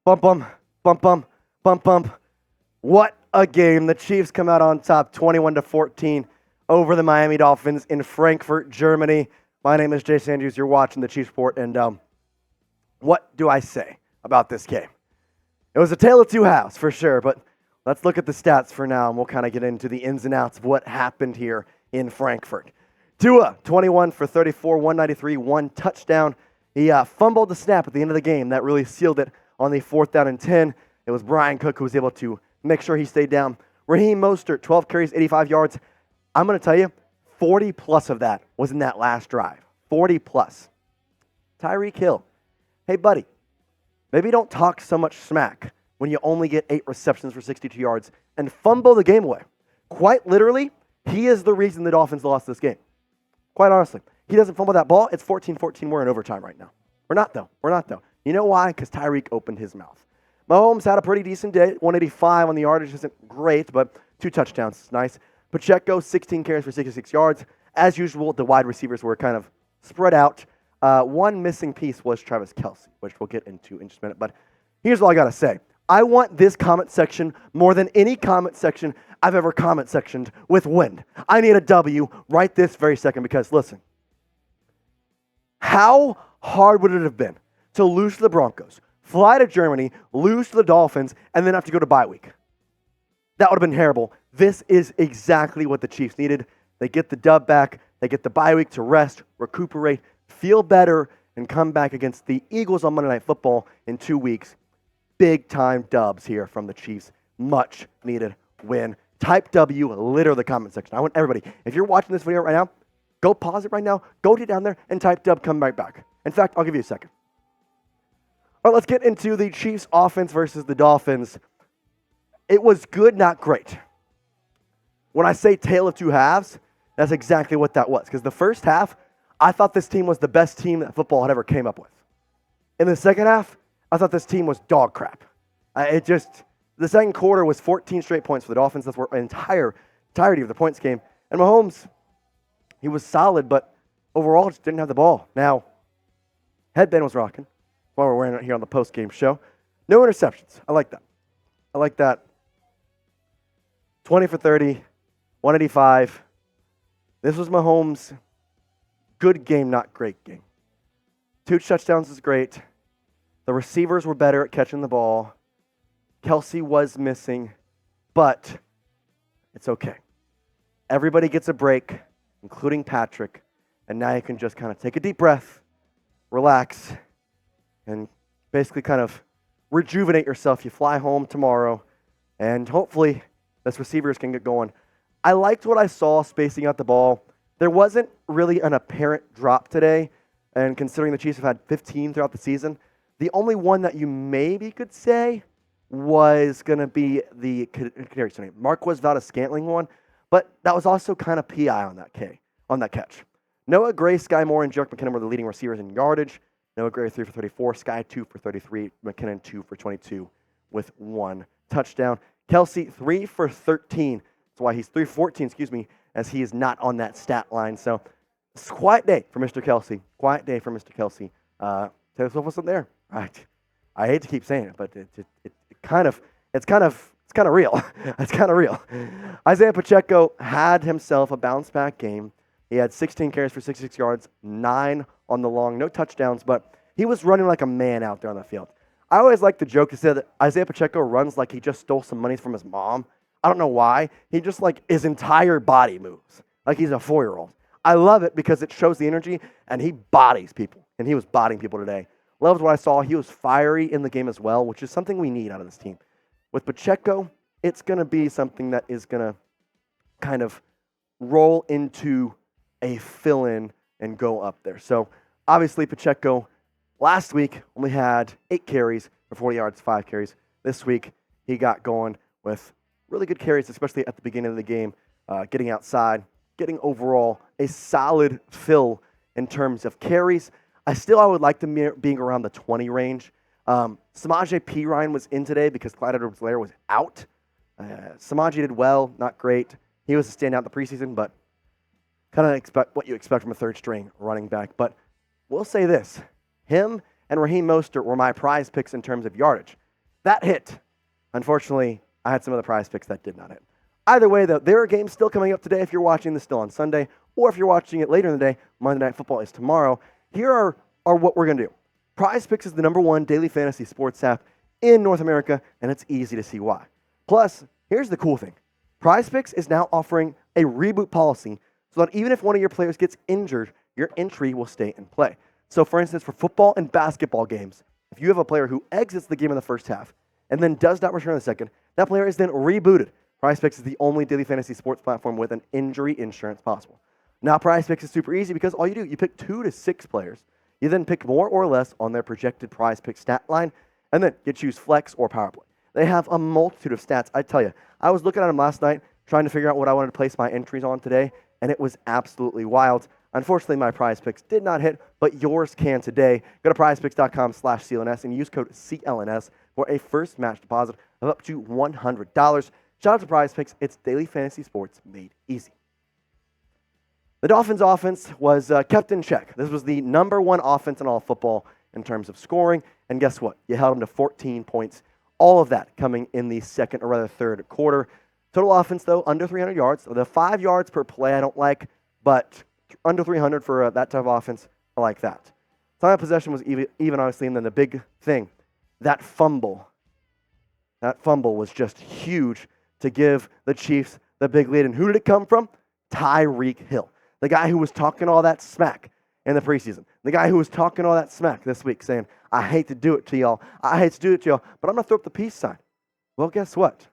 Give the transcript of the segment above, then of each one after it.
Bump, bump, bump, bump, bump, bump. What a game. The Chiefs come out on top 21-14 over the Miami Dolphins in Frankfurt, Germany. My name is Jason Andrews. You're watching the Chiefs Report, and what do I say about this game? It was a tale of two halves for sure, but let's look at the stats for now, and we'll kind of get into the ins and outs of what happened here in Frankfurt. Tua, 21 for 34, 193, one touchdown. He fumbled the snap at the end of the game. That really sealed it on the 4th down and 10. It was Brian Cook who was able to make sure he stayed down. Raheem Mostert, 12 carries, 85 yards. I'm going to tell you, 40 plus of that was in that last drive. 40 plus. Tyreek Hill, hey buddy, maybe don't talk so much smack when you only get 8 receptions for 62 yards and fumble the game away. Quite literally, he is the reason the Dolphins lost this game. Quite honestly. He doesn't fumble that ball, it's 14-14. We're in overtime right now. We're not though. You know why? Because Tyreek opened his mouth. Mahomes had a pretty decent day. 185 on the yardage isn't great, but 2 touchdowns is nice. Pacheco, 16 carries for 66 yards. As usual, the wide receivers were kind of spread out. One missing piece was Travis Kelce, which we'll get into in just a minute. But here's all I got to say. I want this comment section more than any comment section I've ever comment sectioned with wind. I need a W right this very second because, listen, how hard would it have been to lose to the Broncos, fly to Germany, lose to the Dolphins, and then have to go to bye week? That would have been terrible. This is exactly what the Chiefs needed. They get the dub back. They get the bye week to rest, recuperate, feel better, and come back against the Eagles on Monday Night Football in 2 weeks. Big-time dubs here from the Chiefs. Much needed win. Type W, litter the comment section. I want everybody, if you're watching this video right now, go pause it right now, go down there, and type dub, come right back. In fact, I'll give you a second. All right, let's get into the Chiefs offense versus the Dolphins. It was good, not great. When I say tale of two halves, that's exactly what that was. Because the first half, I thought this team was the best team that football had ever came up with. In the second half, I thought this team was dog crap. The second quarter was 14 straight points for the Dolphins. That's the entirety of the points game. And Mahomes, he was solid, but overall just didn't have the ball. Now, headband was rocking while we're wearing it here on the post-game show. No interceptions. I like that. 20 for 30, 185. This was Mahomes' good game, not great game. 2 touchdowns is great. The receivers were better at catching the ball. Kelce was missing, but it's okay. Everybody gets a break, including Patrick, and now you can just kind of take a deep breath, relax, and basically kind of rejuvenate yourself. You fly home tomorrow, and hopefully this receivers can get going. I liked what I saw spacing out the ball. There wasn't really an apparent drop today, and considering the Chiefs have had 15 throughout the season, the only one that you maybe could say was going to be the Marquez Valdes-Scantling one, but that was also kind of PI on that catch. Noah Gray, Sky Moore, and Jerick McKinnon were the leading receivers in yardage. Noah Gray 3 for 34, Sky 2 for 33, McKinnon 2 for 22 with 1 touchdown. Kelce 3 for 13. That's why he's 3 for 14, as he is not on that stat line. So it's a quiet day for Mr. Kelce. Taylor Swift wasn't there. Right. I hate to keep saying it, but it's kind of real. It's kind of real. Isaiah Pacheco had himself a bounce back game. He had 16 carries for 66 yards, 9 on the long, no touchdowns, but he was running like a man out there on the field. I always like the joke to say that Isaiah Pacheco runs like he just stole some money from his mom. I don't know why. He just his entire body moves like he's a 4-year-old. I love it because it shows the energy, and he bodies people, and he was bodying people today. Loved what I saw. He was fiery in the game as well, which is something we need out of this team. With Pacheco, it's going to be something that is going to kind of roll into a fill-in and go up there. So, obviously, Pacheco last week only had 8 carries for 40 yards, 5 carries. This week, he got going with really good carries, especially at the beginning of the game, getting outside, getting overall a solid fill in terms of carries. I would like them being around the 20 range. Samaje Perine was in today because Clyde Edwards-Helaire was out. Samaje did well, not great. He was a standout in the preseason, but kind of expect what you expect from a third-string running back. But we'll say this. Him and Raheem Mostert were my prize picks in terms of yardage. That hit. Unfortunately, I had some other prize picks that did not hit. Either way, though, there are games still coming up today if you're watching this still on Sunday, or if you're watching it later in the day, Monday Night Football is tomorrow. Here are what we're going to do. Prize Picks is the #1 daily fantasy sports app in North America, and it's easy to see why. Plus, here's the cool thing. Prize Picks is now offering a reboot policy so that even if one of your players gets injured, your entry will stay in play. So, for instance, for football and basketball games, if you have a player who exits the game in the first half and then does not return in the second, that player is then rebooted. Prize Picks is the only daily fantasy sports platform with an injury insurance possible. Now, Prize Picks is super easy because all you do, you pick 2 to 6 players. You then pick more or less on their projected Prize Pick stat line, and then you choose flex or power play. They have a multitude of stats. I tell you, I was looking at them last night, trying to figure out what I wanted to place my entries on today, and it was absolutely wild. Unfortunately, my Prize Picks did not hit, but yours can today. Go to prizepicks.com/CLNS and use code CLNS for a first match deposit of up to $100. Shout out to Prize Picks. It's daily fantasy sports made easy. The Dolphins' offense was kept in check. This was the #1 offense in all of football in terms of scoring, and guess what? You held them to 14 points. All of that coming in the second, or rather third quarter. Total offense, though, under 300 yards. The 5 yards per play I don't like, but under 300 for that type of offense, I like that. Time of possession was even obviously, and then the big thing, that fumble. That fumble was just huge to give the Chiefs the big lead. And who did it come from? Tyreek Hill, the guy who was talking all that smack in the preseason, the guy who was talking all that smack this week, saying, I hate to do it to y'all, I hate to do it to y'all, but I'm going to throw up the peace sign. Well, guess what?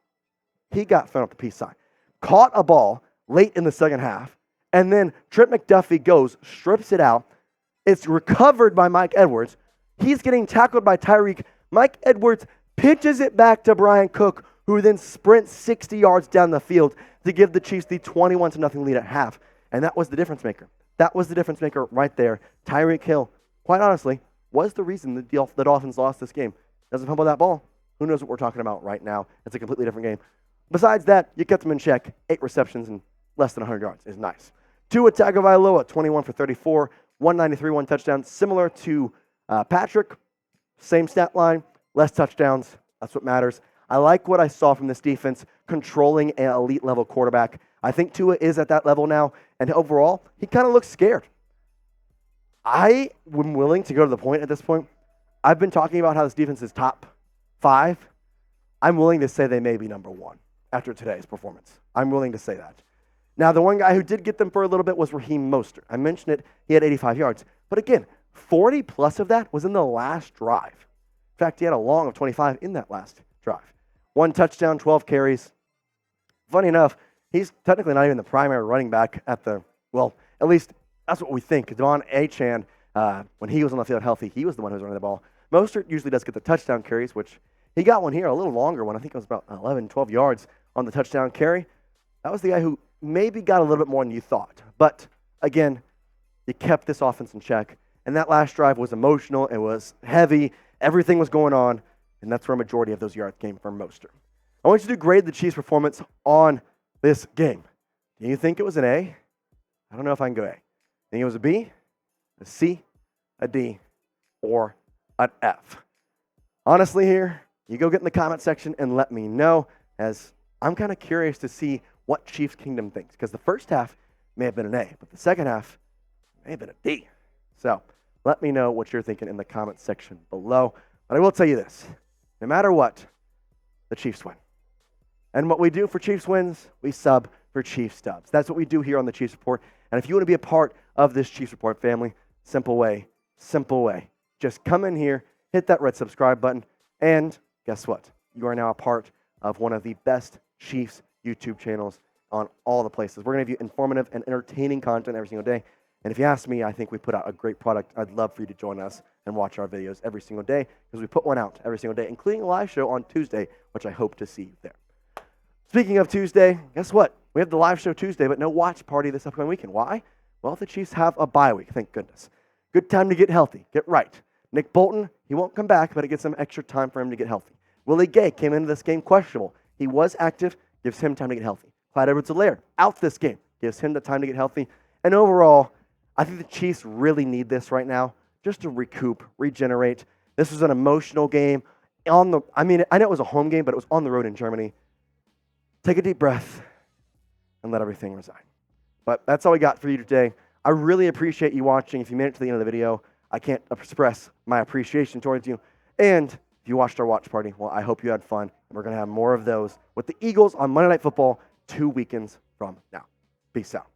He got thrown up the peace sign. Caught a ball late in the second half, and then Trent McDuffie goes, strips it out. It's recovered by Mike Edwards. He's getting tackled by Tyreek. Mike Edwards pitches it back to Brian Cook, who then sprints 60 yards down the field to give the Chiefs the 21-0 lead at half. And that was the difference maker. That was the difference maker right there. Tyreek Hill, quite honestly, was the reason the Dolphins lost this game. Doesn't fumble that ball. Who knows what we're talking about right now? It's a completely different game. Besides that, you kept them in check. 8 receptions and less than 100 yards is nice. Tua Tagovailoa, 21 for 34, 193, 1 touchdown. Similar to Patrick, same stat line, less touchdowns. That's what matters. I like what I saw from this defense, controlling an elite level quarterback. I think Tua is at that level now, and overall, he kind of looks scared. I am willing to go to the point at this point. I've been talking about how this defense is top 5. I'm willing to say they may be #1 after today's performance. I'm willing to say that. Now, the one guy who did get them for a little bit was Raheem Mostert. I mentioned it. He had 85 yards. But again, 40 plus of that was in the last drive. In fact, he had a long of 25 in that last drive. 1 touchdown, 12 carries. Funny enough, he's technically not even the primary running back at least that's what we think. Devon Achane, when he was on the field healthy, he was the one who was running the ball. Mostert usually does get the touchdown carries, which he got one here, a little longer one. I think it was about 11, 12 yards on the touchdown carry. That was the guy who maybe got a little bit more than you thought. But again, you kept this offense in check. And that last drive was emotional. It was heavy. Everything was going on. And that's where a majority of those yards came from Mostert. I want you to grade the Chiefs' performance on this game. Do you think it was an A? I don't know if I can go A. Think it was a B, a C, a D, or an F? Honestly here, you go get in the comment section and let me know, as I'm kind of curious to see what Chiefs Kingdom thinks, because the first half may have been an A, but the second half may have been a D. So let me know what you're thinking in the comment section below. But I will tell you this, no matter what, the Chiefs win. And what we do for Chiefs wins, we sub for Chiefs dubs. That's what we do here on the Chiefs Report. And if you want to be a part of this Chiefs Report family, simple way. Just come in here, hit that red subscribe button, and guess what? You are now a part of one of the best Chiefs YouTube channels on all the places. We're going to give you informative and entertaining content every single day. And if you ask me, I think we put out a great product. I'd love for you to join us and watch our videos every single day, because we put one out every single day, including a live show on Tuesday, which I hope to see you there. Speaking of Tuesday, guess what? We have the live show Tuesday, but no watch party this upcoming weekend. Why? Well, the Chiefs have a bye week, thank goodness. Good time to get healthy, get right. Nick Bolton, he won't come back, but it gets some extra time for him to get healthy. Willie Gay came into this game questionable. He was active, gives him time to get healthy. Clyde Edwards-Helaire, out this game, gives him the time to get healthy. And overall, I think the Chiefs really need this right now, just to recoup, regenerate. This was an emotional game. I know it was a home game, but it was on the road in Germany. Take a deep breath and let everything reside. But that's all we got for you today. I really appreciate you watching. If you made it to the end of the video, I can't express my appreciation towards you. And if you watched our watch party, well, I hope you had fun. And we're going to have more of those with the Eagles on Monday Night Football 2 weekends from now. Peace out.